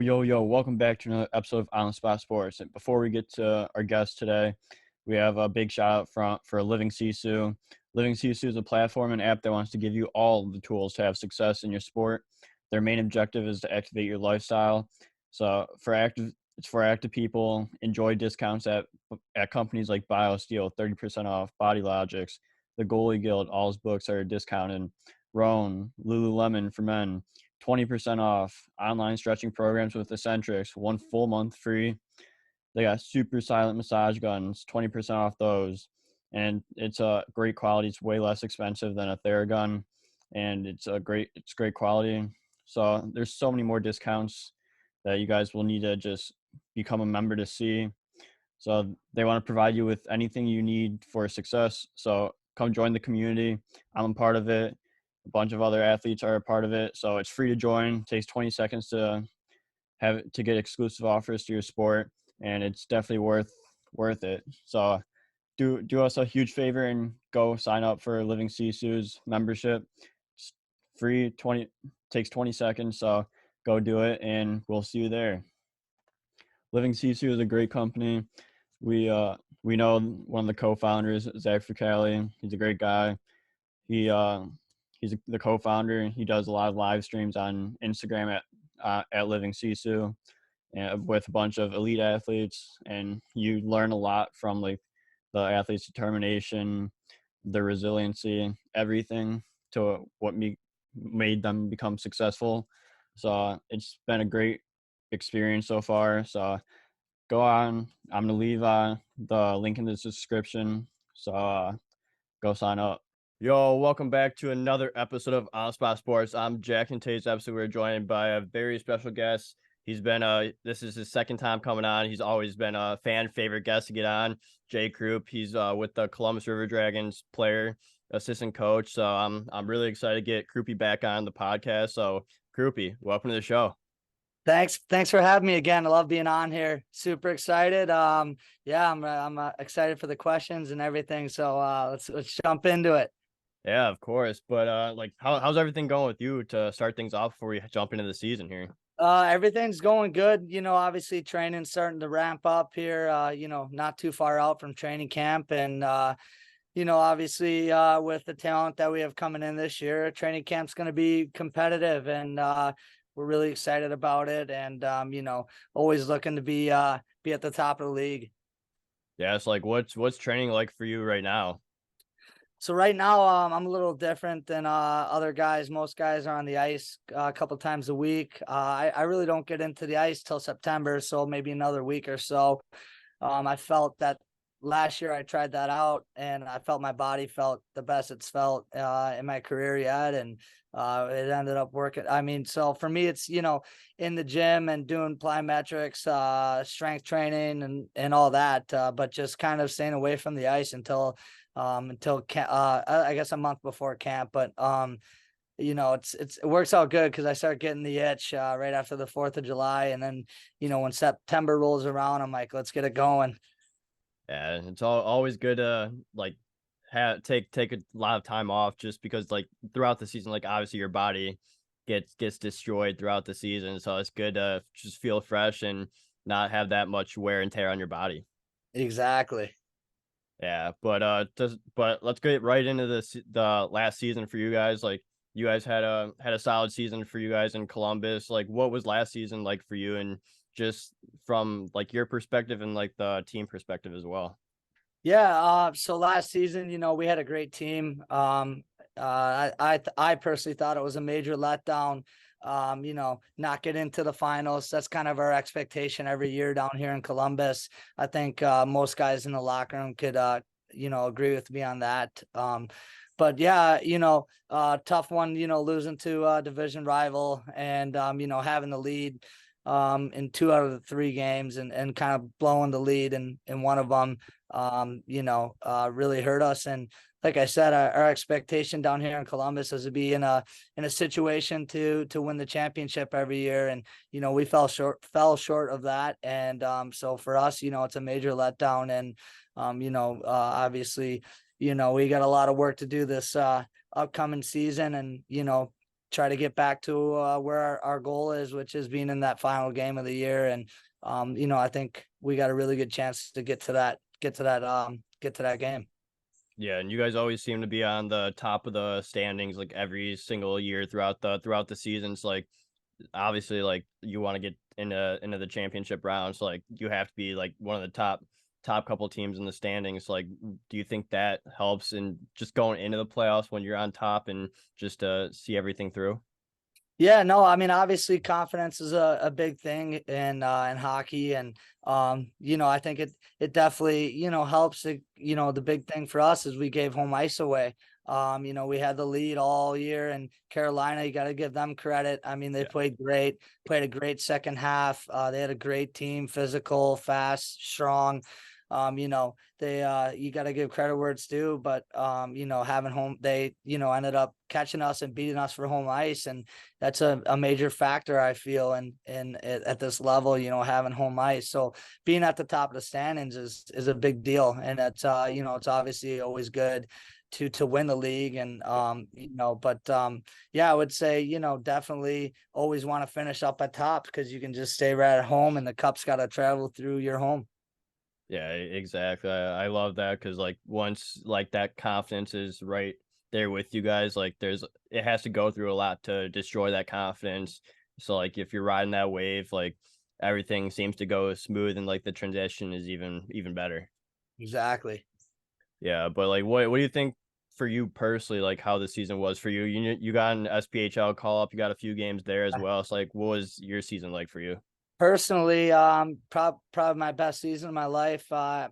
Yo, welcome back to another episode of On the Spot Sports. And before we get to our guest today, we have a big shout out for Living Sisu. Living Sisu is a platform and app that wants to give you all the tools to have success in your sport. Their main objective is to activate your lifestyle. So it's for active people. Enjoy discounts at companies like BioSteel, 30% off, Body Logics, the Goalie Guild, all his books are discounted. Roan, Lululemon for men, 20% off, online stretching programs with Eccentrics, 1 full month free. They got super silent massage guns, 20% off those. And it's a great quality. It's way less expensive than a Theragun, and it's great quality. So there's so many more discounts that you guys will need to just become a member to see. So they want to provide you with anything you need for success. So come join the community. I'm a part of it. A bunch of other athletes are a part of it. So it's free to join. It takes 20 seconds to get exclusive offers to your sport, and it's definitely worth it. So do us a huge favor and go sign up for Living Sisu's membership. It's free, takes 20 seconds. So go do it, and we'll see you there. Living Sisu is a great company. We know one of the co-founders, Zach Fricali. He's a great guy. He's the co-founder. He does a lot of live streams on Instagram at Living Sisu, with a bunch of elite athletes, and you learn a lot from like the athletes' determination, their resiliency, everything to what made them become successful. So it's been a great experience so far. So go on. I'm gonna leave the link in the description. So go sign up. Yo, welcome back to another episode of On Spot Sports. I'm Jack, and today's episode we're joined by a very special guest. He's been this is his second time coming on. He's always been a fan favorite guest to get on. Jay Croop. He's with the Columbus River Dragons player, assistant coach. So I'm really excited to get Croopy back on the podcast. So Croopy, welcome to the show. Thanks for having me again. I love being on here. Super excited. Yeah, I'm excited for the questions and everything. So let's jump into it. Yeah, of course. But like, how's everything going with you to start things off before we jump into the season here? Everything's going good. Obviously training's starting to ramp up here. Not too far out from training camp, and obviously with the talent that we have coming in this year, training camp's going to be competitive, and we're really excited about it. And always looking to be at the top of the league. Yeah, it's like what's training like for you right now? So right now, I'm a little different than other guys. Most guys are on the ice a couple times a week. I really don't get into the ice till September, so maybe another week or so. I felt that last year I tried that out, and I felt my body felt the best it's felt in my career yet, and it ended up working. I mean, so for me, it's in the gym and doing plyometrics, strength training, and all that, but just kind of staying away from the ice until I guess a month before camp. But it works out good because I start getting the itch right after the 4th of July, and then when September rolls around, I'm like, let's get it going. Yeah, it's always good to like take a lot of time off, just because like throughout the season, like obviously your body gets destroyed throughout the season, so it's good to just feel fresh and not have that much wear and tear on your body. Exactly. Yeah, but let's get right into the last season for you guys. Like, you guys had a solid season for you guys in Columbus. Like, what was last season like for you, and just from like your perspective and like the team perspective as well? Yeah. So last season, we had a great team. I personally thought it was a major letdown. Not get into the finals. That's kind of our expectation every year down here in Columbus. I think most guys in the locker room could agree with me on that. But yeah, tough one, losing to a division rival, and having the lead in 2 out of the 3 games, and kind of blowing the lead in one of them, really hurt us. And like I said, our expectation down here in Columbus is to be in a situation to win the championship every year. And, we fell short of that. And so for us, it's a major letdown. And, obviously, we got a lot of work to do this upcoming season. And, try to get back to where our goal is, which is being in that final game of the year. And I think we got a really good chance to get to that game. Yeah, and you guys always seem to be on the top of the standings like every single year throughout the seasons. Like obviously like you want to get into the championship round, so like you have to be like one of the top couple teams in the standings. Like do you think that helps in just going into the playoffs when you're on top and just see everything through? Yeah, no, I mean, obviously confidence is a big thing in hockey. And I think it definitely, helps. The big thing for us is we gave home ice away. We had the lead all year, and Carolina, you got to give them credit. I mean, they Yeah. played great, played a great second half. They had a great team, physical, fast, strong. They you got to give credit where it's due, but having home, they ended up catching us and beating us for home ice. And that's a major factor, I feel, in at this level, having home ice. So being at the top of the standings is a big deal. And it's it's obviously always good to win the league. And but yeah, I would say, definitely always want to finish up at top, because you can just stay right at home and the cup's got to travel through your home. Yeah, exactly. I love that because like once like that confidence is right there with you guys, like it has to go through a lot to destroy that confidence. So like if you're riding that wave, like everything seems to go smooth and like the transition is even better. Exactly. Yeah, but like what do you think for you personally, like how the season was for you? You got an SPHL call up, you got a few games there as well. So like what was your season like for you? Personally, probably my best season of my life. I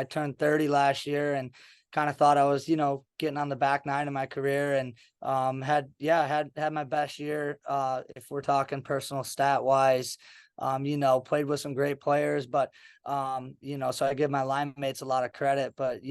turned 30 last year, and kind of thought I was, getting on the back nine of my career. And had my best year, if we're talking personal stat wise. Played with some great players, but so I give my line mates a lot of credit. But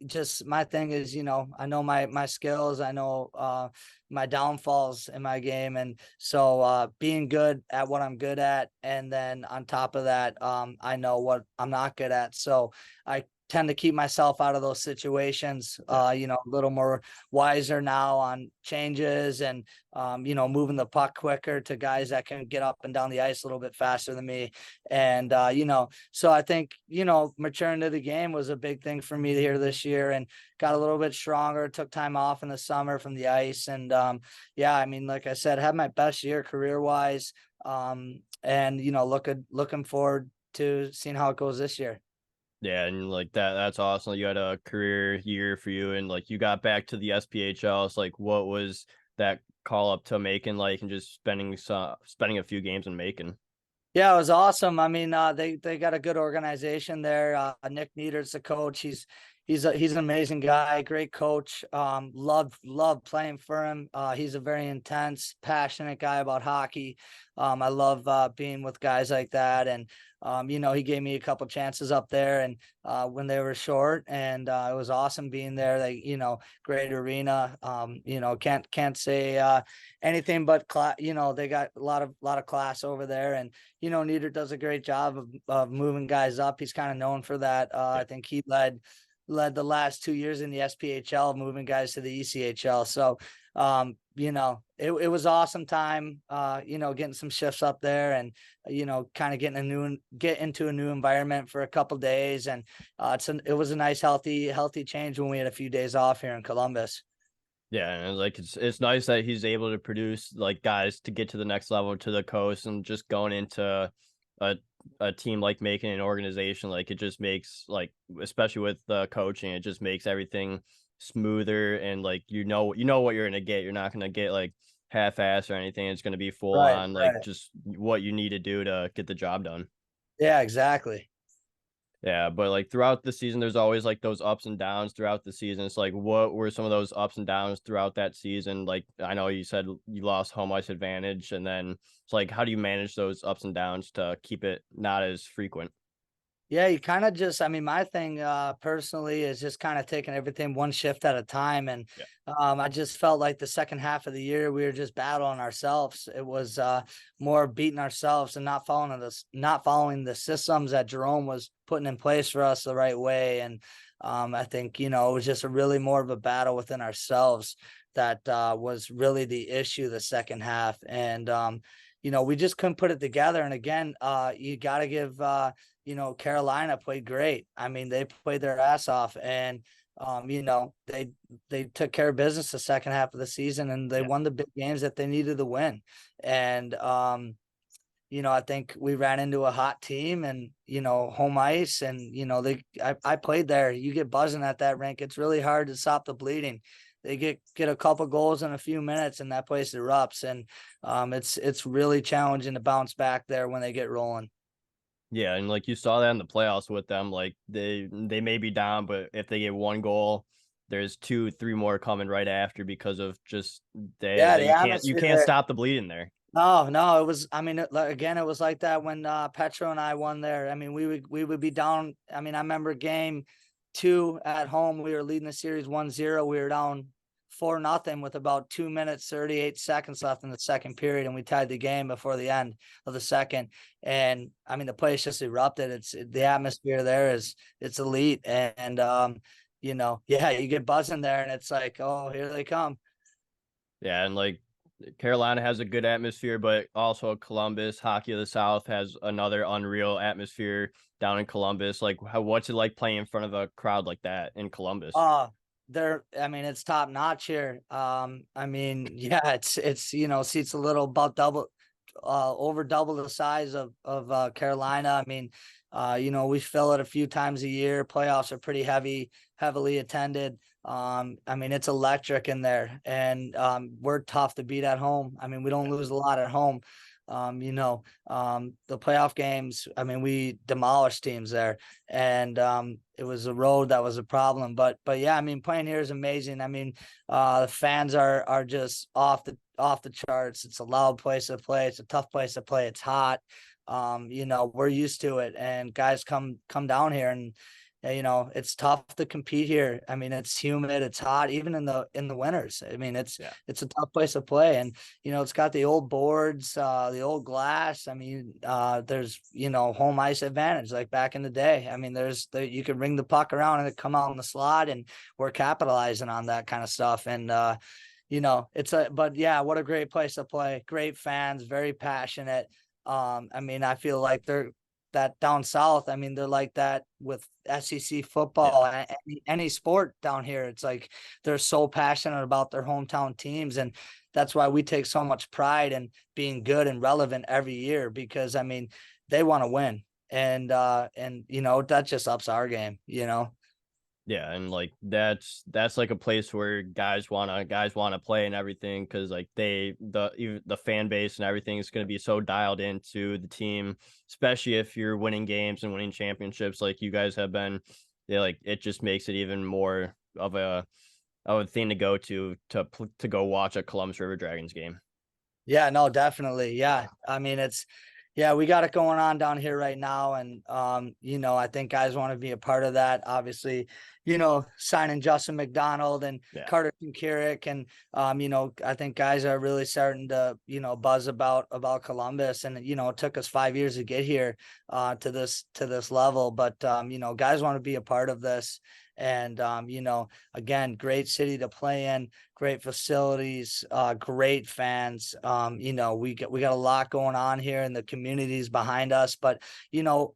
just my thing is, I know my skills, I know my downfalls in my game. And so being good at what I'm good at, and then on top of that, I know what I'm not good at. So I tend to keep myself out of those situations, Yeah. a little more wiser now on changes, and moving the puck quicker to guys that can get up and down the ice a little bit faster than me. And so I think, maturing to the game was a big thing for me here this year, and got a little bit stronger, took time off in the summer from the ice. And yeah, I mean, like I said, had my best year career wise. And looking forward to seeing how it goes this year. Yeah, and like that's awesome. You had a career year for you and like you got back to the SPHL. It's like what was that call up to making like and just spending a few games and making. Yeah, it was awesome. I mean, they got a good organization there. Nick Nieder's the coach. He's an amazing guy, great coach. Love playing for him. He's a very intense, passionate guy about hockey. I love being with guys like that. And he gave me a couple chances up there, and when they were short, and it was awesome being there. They, great arena. Can't say anything but they got a lot of class over there. And Nieder does a great job of moving guys up. He's kind of known for that. Yeah. I think he led the last 2 years in the SPHL, moving guys to the ECHL. So, it was awesome time, getting some shifts up there, and, kind of get into a new environment for a couple days. And it was a nice, healthy change when we had a few days off here in Columbus. Yeah, and like it's nice that he's able to produce like guys to get to the next level to the coast and just going into a a team like making an organization like it just makes like especially with the coaching it just makes everything smoother and like you know what you're gonna get. You're not gonna get like half-ass or anything. It's gonna be full Right, on like right. just what you need to do to get the job done. Yeah, exactly. Yeah, but, like, throughout the season, there's always, like, those ups and downs throughout the season. It's like, what were some of those ups and downs throughout that season? Like, I know you said you lost home ice advantage, and then it's like, how do you manage those ups and downs to keep it not as frequent? Yeah, you kind of just, I mean, my thing personally is just kind of taking everything one shift at a time. And Yeah. I just felt like the second half of the year we were just battling ourselves. It was more beating ourselves and not following the systems that Jerome was putting in place for us the right way. And I think, it was just a really more of a battle within ourselves that was really the issue the second half. And, we just couldn't put it together. And again, you got to give, Carolina played great. I mean, they played their ass off, and they took care of business the second half of the season, and they Yeah. won the big games that they needed to win. And I think we ran into a hot team, and, home ice, and, I played there. You get buzzing at that rink. It's really hard to stop the bleeding. They get a couple goals in a few minutes and that place erupts. And it's really challenging to bounce back there when they get rolling. Yeah, and like you saw that in the playoffs with them, like they may be down, but if they get one goal, there's two, three more coming right after because of just Yeah, that the you atmosphere can't there. stop the bleeding there. No, no, it was. I mean, again, it was like that when Petro and I won there. I mean, we would be down. I mean, I remember game 2 at home. We were leading the series 1-0. We were down 4-0 with about 2 minutes 38 seconds left in the second period, and we tied the game before the end of the second. And I mean, the place just erupted. The atmosphere there is it's elite, and yeah, you get buzzing there, and it's like, oh, here they come. Yeah, and like Carolina has a good atmosphere, but also Columbus, Hockey of the South has another unreal atmosphere down in Columbus. Like, what's it like playing in front of a crowd like that in Columbus? Uh I mean, it's top notch here. I mean, yeah, it's seats a little about double, over double the size of Carolina. I mean, we fill it a few times a year. Playoffs are pretty heavily attended. I mean, it's electric in there, and we're tough to beat at home. I mean, we don't lose a lot at home. The playoff games, I mean, we demolished teams there, and it was a road that was a problem. But yeah, I mean, playing here is amazing. I mean, the fans are just off the charts. It's a loud place to play. It's a tough place to play. It's hot. We're used to it, and guys come down here, and it's tough to compete here. I mean, it's humid, it's hot, even in the winters. I mean, it's Yeah. it's a tough place to play, and it's got the old boards, the old glass. I mean, there's home ice advantage like back in the day. I mean, you can ring the puck around and it come out in the slot, and we're capitalizing on that kind of stuff. And but yeah, what a great place to play. Great fans, very passionate. I mean, I feel like they're that down south. I mean, they're like that with SEC Yeah. football, any sport down here. It's like they're so passionate about their hometown teams, and that's why we take so much pride in being good and relevant every year, because I mean, they want to win, and that just ups our game. Yeah, and like that's like a place where guys wanna play and everything because like even the fan base and everything is gonna be so dialed into the team, especially if you're winning games and winning championships like you guys have been. Yeah, like it just makes it even more of a thing to go to go watch a Columbus River Dragons game. Yeah, no, definitely. Yeah. I mean, yeah, we got it going on down here right now. And, I think guys want to be a part of that. Obviously, signing Justin McDonald and Yeah, Carter Kincurick. And, I think guys are really starting to, buzz about Columbus. And, it took us 5 years to get here, to this level. But, guys want to be a part of this. And, again, great city to play in, great facilities, great fans. We got a lot going on here, and the communities behind us. But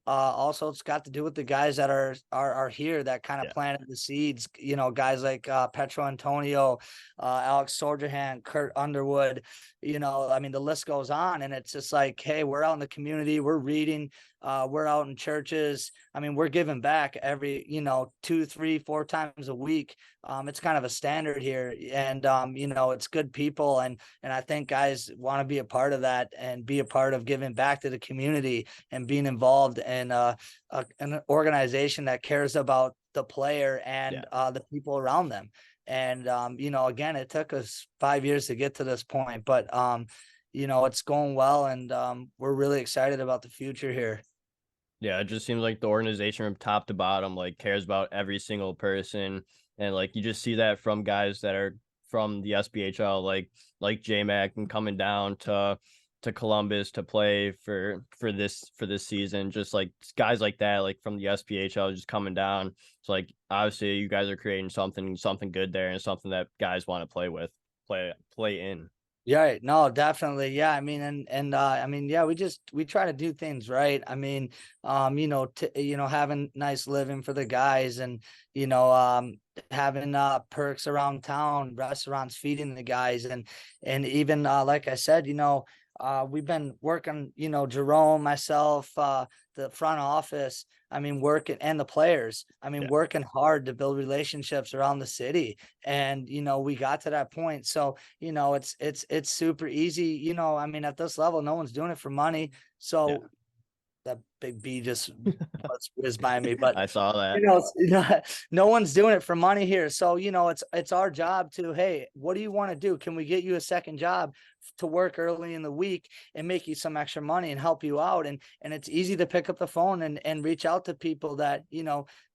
also it's got to do with the guys that are here that kind of yeah, planted the seeds. Guys like Petro Antonio, Alex Sorjahan, Kurt Underwood. I mean, the list goes on, and it's just like, hey, we're out in the community, we're reading, we're out in churches. I mean, we're giving back every 2, 3, 4 times a week. It's kind of a standard here, and it's good people, and I think guys want to be a part of that and be a part of giving back to the community and being involved in an organization that cares about the player yeah. and the people around them. And again, it took us 5 years to get to this point, but it's going well, and we're really excited about the future here. Yeah, it just seems like the organization from top to bottom like cares about every single person, and like you just see that from guys that are from the SBHL, like J Mac and coming down to to Columbus to play for this season. Just like guys like that, like from the SPHL, just coming down. So like obviously you guys are creating something good there and something that guys want to play with, play in. Yeah, right. No, definitely. Yeah. I mean, I mean, yeah, we try to do things right. I mean, having nice living for the guys and, having perks around town, restaurants feeding the guys and even like I said, we've been working, Jerome, myself, the front office, I mean, working and the players, I mean, Yeah, working hard to build relationships around the city. And, we got to that point. So, it's super easy. I mean, at this level, no one's doing it for money. yeah. So that big bee just whizzed by me, but I saw that. no one's doing it for money here. So, it's our job to, hey, what do you want to do? Can we get you a second job to work early in the week and make you some extra money and help you out? And it's easy to pick up the phone and reach out to people that,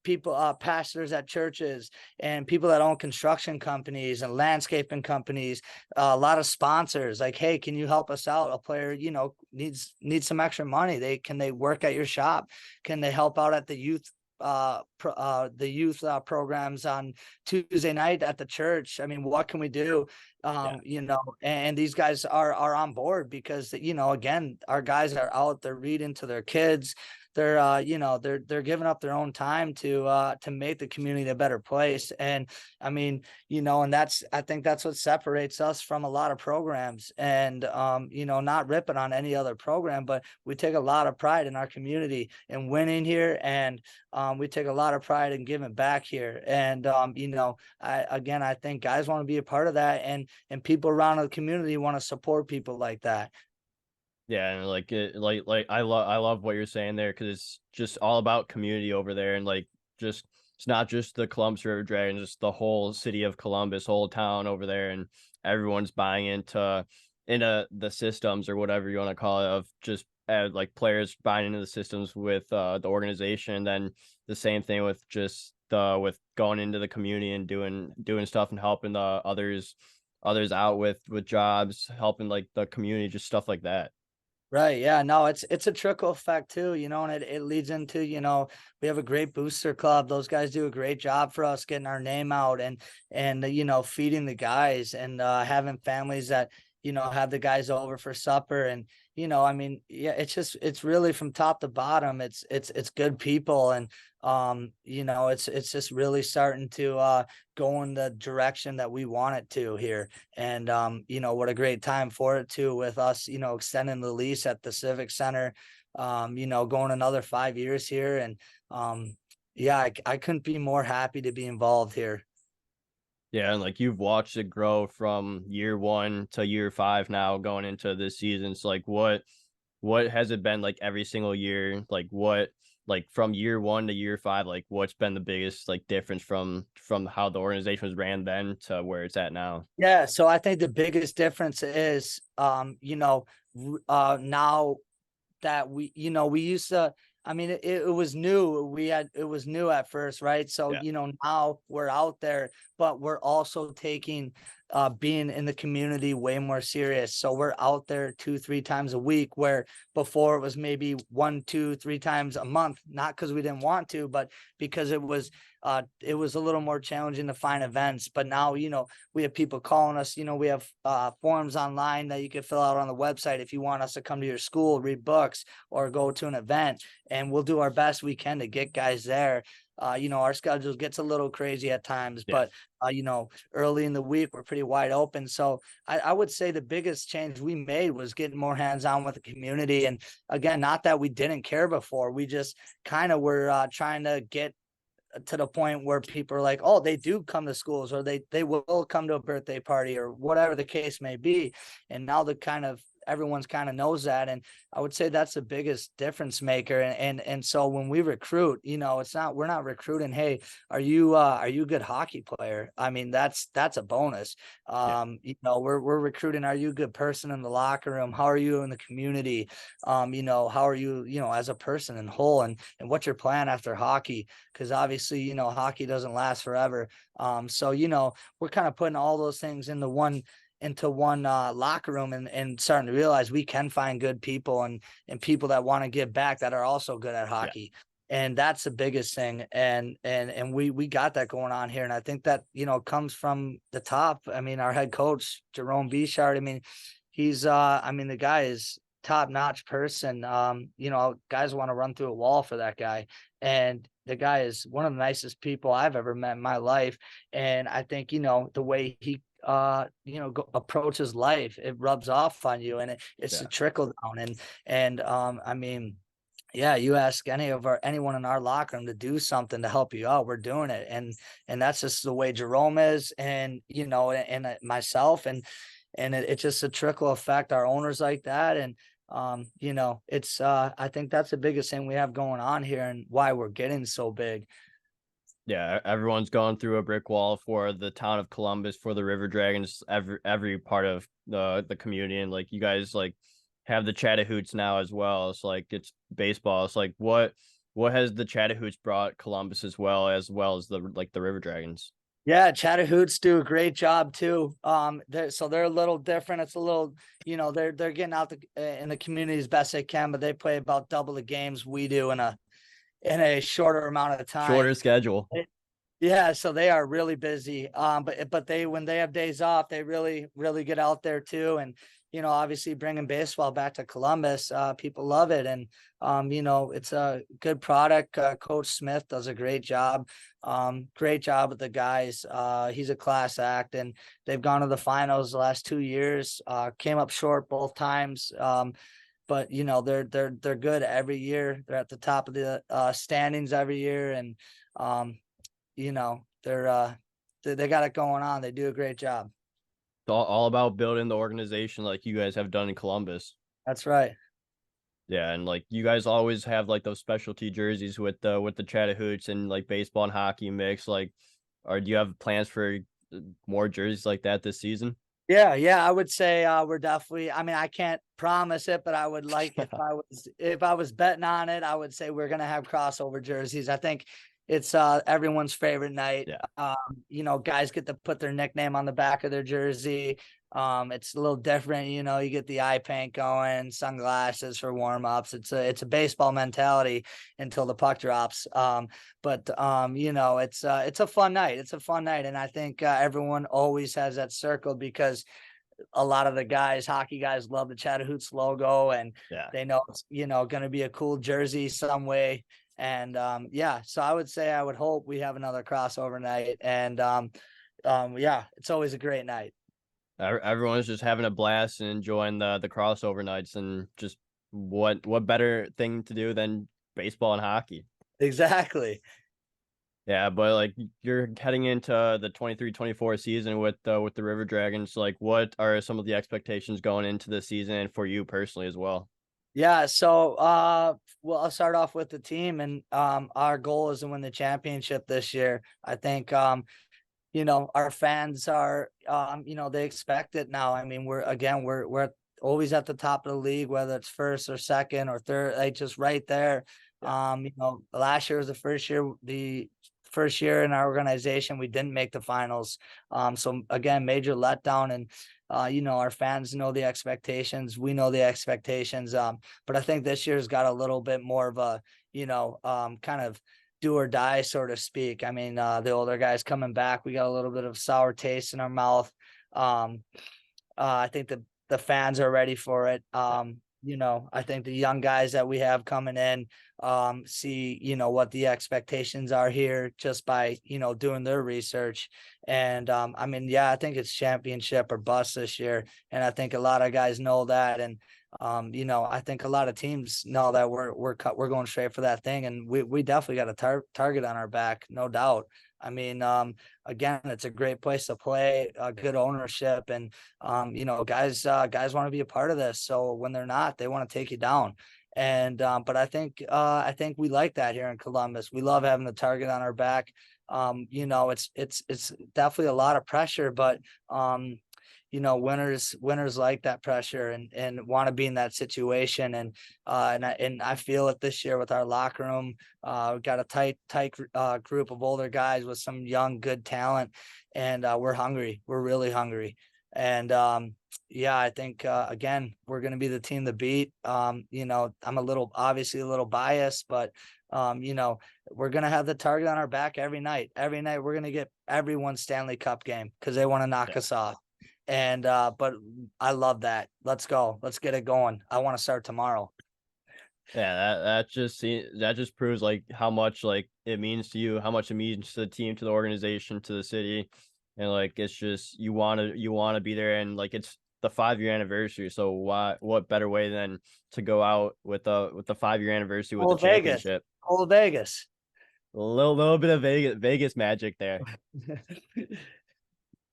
people, pastors at churches and people that own construction companies and landscaping companies, a lot of sponsors like, hey, can you help us out? A player, needs some extra money. They work at your shop? Can they help out at the youth programs on Tuesday night at the church? I mean, what can we do? Yeah. And these guys are on board because, again, our guys are out, they're reading to their kids. They're giving up their own time to make the community a better place. And I mean, and I think that's what separates us from a lot of programs. And not ripping on any other program, but we take a lot of pride in our community and winning here. And we take a lot of pride in giving back here. And I think guys want to be a part of that, and people around the community want to support people like that. Yeah, and like it, like I love what you're saying there because it's just all about community over there, and like just it's not just the Columbus River Dragons, just the whole city of Columbus, whole town over there, and everyone's buying into the systems or whatever you want to call it of just like players buying into the systems with the organization. And then the same thing with just the with going into the community and doing stuff and helping the others out with jobs, helping like the community, just stuff like that. Right. Yeah. No, it's a trickle effect too, and it leads into, we have a great booster club. Those guys do a great job for us getting our name out and feeding the guys and having families that, have the guys over for supper. And, I mean, yeah, it's really from top to bottom. It's good people. And it's just really starting to go in the direction that we want it to here. And what a great time for it too, with us, extending the lease at the Civic Center, going another 5 years here. And yeah, I couldn't be more happy to be involved here. Yeah, and like you've watched it grow from year one to year five now going into this season. So like what has it been like every single year? Like from year one to year five, like what's been the biggest like difference from how the organization was ran then to where it's at now? Yeah, so I think the biggest difference is now that we used to, I mean, it was new. It was new at first, right? So, Yeah. now we're out there, but we're also taking being in the community way more serious. So we're out there 2, 3 times a week, where before it was maybe 1, 2, 3 times a month, not because we didn't want to, but because it was a little more challenging to find events. But now, we have people calling us, we have forms online that you can fill out on the website if you want us to come to your school, read books, or go to an event. And we'll do our best we can to get guys there. Our schedule gets a little crazy at times, Yeah. but early in the week, we're pretty wide open. So I would say the biggest change we made was getting more hands-on with the community. And again, not that we didn't care before, we just kind of were trying to get to the point where people are like, oh, they do come to schools, or they will come to a birthday party, or whatever the case may be. And now everyone's kind of knows that. And I would say that's the biggest difference maker. And so when we recruit, we're not recruiting, hey, are you a good hockey player? I mean, that's a bonus. Yeah. We're recruiting, are you a good person in the locker room? How are you in the community? How are you, as a person in whole, and what's your plan after hockey? Because obviously, hockey doesn't last forever. So we're kind of putting all those things into into one locker room, and starting to realize we can find good people and people that want to give back that are also good at Yeah. hockey. And that's the biggest thing. And we got that going on here. And I think that, comes from the top. I mean, our head coach, Jerome Bichard, I mean, the guy is top-notch person. Guys want to run through a wall for that guy. And the guy is one of the nicest people I've ever met in my life. And I think, the way he approaches life, it rubs off on you, and it's a Yeah. trickle down. And yeah, you ask anyone in our locker room to do something to help you out, we're doing it. And that's just the way Jerome is, and myself, and it's just a trickle effect. Our owners like that. And it's I think that's the biggest thing we have going on here and why we're getting so big. Yeah, everyone's gone through a brick wall for the town of Columbus, for the River Dragons, every part of the community. And like you guys like have the Chattahoots now as well. It's like it's baseball. It's like what has the Chattahoots brought Columbus as well as the River Dragons? Yeah, Chattahoots do a great job too. They're a little different. It's a little, they're getting out in the community as best they can, but they play about double the games we do in a shorter amount of time. Shorter schedule. Yeah, so they are really busy. But they, when they have days off, they really really get out there too. And obviously bringing baseball back to Columbus, people love it. And it's a good product. Coach Smith does a great job. Great job with the guys. He's a class act, and they've gone to the finals the last 2 years. Came up short both times. But they're good every year. They're at the top of the standings every year. And they got it going on. They do a great job. It's all about building the organization like you guys have done in Columbus. That's right. Yeah, and like you guys always have like those specialty jerseys with the Chattahoots and like baseball and hockey mix. Like, or do you have plans for more jerseys like that this season? Yeah, I would say we're definitely, I mean, I can't promise it, but I would like, if I was betting on it, I would say we're gonna have crossover jerseys. I think it's everyone's favorite night. Yeah. Guys get to put their nickname on the back of their jersey. It's a little different, you get the eye paint going, sunglasses for warm-ups. It's a baseball mentality until the puck drops. It's a fun night. It's a fun night. And I think everyone always has that circle, because a lot of the guys, hockey guys, love the Chattahoots logo, and Yeah. they know it's, going to be a cool jersey some way. And so I would say, I would hope we have another crossover night. And yeah, it's always a great night. Everyone's just having a blast and enjoying the crossover nights, and just what better thing to do than baseball and hockey? Exactly. Yeah, but like you're heading into the 23-24 season with the River Dragons. Like, what are some of the expectations going into the season and for you personally as well? Yeah, so well, I'll start off with the team, and our goal is to win the championship this year. I think our fans are they expect it now. I mean, we're always at the top of the league, whether it's first or second or third, like just right there. Yeah. Last year was the first year in our organization we didn't make the finals. So again, major letdown. And our fans know the expectations, we know the expectations. But I think this year's got a little bit more of a kind of do or die, so to speak. I mean, the older guys coming back, we got a little bit of sour taste in our mouth. I think the fans are ready for it. I think the young guys that we have coming in see, what the expectations are here just by, doing their research. And I think it's championship or bust this year. And I think a lot of guys know that. And I think a lot of teams know that we're going straight for that thing, and we definitely got a target on our back, no doubt. I mean, again, it's a great place to play, good ownership, and guys want to be a part of this. So when they're not, they want to take you down. And but I think we like that here in Columbus. We love having the target on our back. It's definitely a lot of pressure, but winners like that pressure and want to be in that situation. And I feel it this year with our locker room. We've got a tight group of older guys with some young good talent, and we're hungry. We're really hungry. And yeah, I think again we're going to be the team to beat. I'm obviously a little biased, but we're going to have the target on our back every night. Every night we're going to get everyone's Stanley Cup game because they want to knock us off. And but I love that. Let's go. Let's get it going. I want to start tomorrow. Yeah, that just proves like how much like it means to you, how much it means to the team, to the organization, to the city, and like it's just you wanna be there, and like it's the 5 year anniversary. So what better way than to go out with the 5 year anniversary with the Old Vegas. championship? Old Vegas. A little bit of Vegas magic there.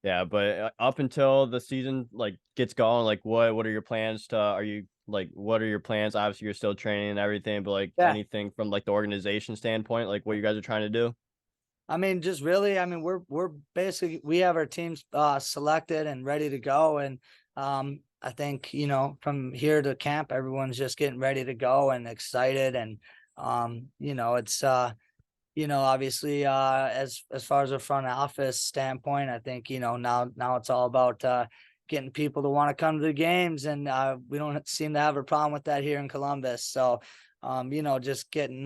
Yeah, but up until the season like gets going, like what are your plans to are you like what are your plans? Obviously you're still training and everything, but like Yeah. anything from like the organization standpoint, like what you guys are trying to do? I mean, just really, I mean, we're basically we have our teams selected and ready to go. And I think, from here to camp, everyone's just getting ready to go and excited. And it's obviously as far as a front office standpoint, I think, now it's all about getting people to want to come to the games. And we don't seem to have a problem with that here in Columbus. So just getting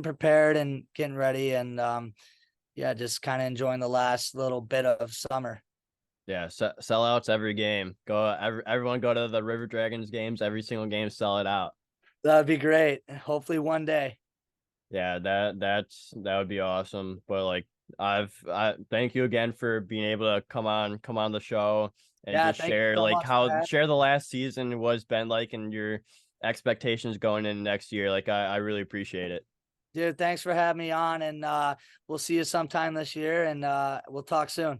prepared and getting ready, and yeah, just kind of enjoying the last little bit of summer. Yeah, sellouts every game. Everyone go to the River Dragons games, every single game, sell it out. That'd be great. Hopefully one day. Yeah, that would be awesome. But like I thank you again for being able to come on the show and Yeah, just thank you share so like much for how having share the me. last season was been like and your expectations going in next year. Like I really appreciate it. Dude, thanks for having me on, and we'll see you sometime this year, and we'll talk soon.